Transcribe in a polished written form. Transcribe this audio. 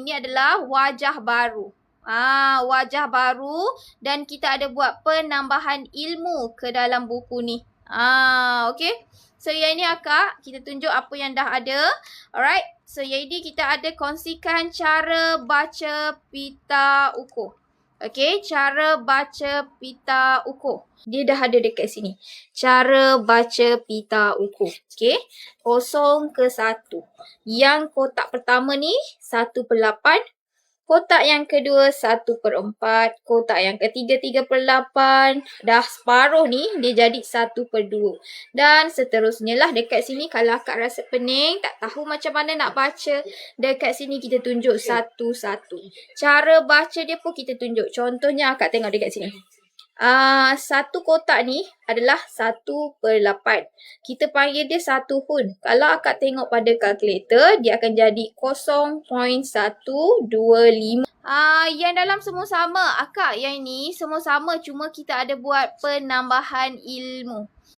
ini adalah wajah baru. Wajah baru dan kita ada buat penambahan ilmu ke dalam buku ni. Okay. So yang ini akak, kita tunjuk apa yang dah ada. Alright. So yang ini kita ada kongsikan cara baca pita ukur. Okay, cara baca pita ukur. Dia dah ada dekat sini. Cara baca pita ukur. Okay, 0 ke 1. Yang kotak pertama ni 1/8. Kotak yang kedua 1/4. Kotak yang ketiga 3/8. Dah separuh ni dia jadi 1/2. Dan seterusnya lah dekat sini kalau akak rasa pening, tak tahu macam mana nak baca. Dekat sini kita tunjuk satu-satu. Cara baca dia pun kita tunjuk. Contohnya akak tengok dekat sini. Satu kotak ni adalah 1/8. Kita panggil dia 1 hun. Kalau akak tengok pada kalkulator, dia akan jadi 0.125. Yang dalam semua sama. Akak yang ni semua sama, cuma kita ada buat penambahan ilmu.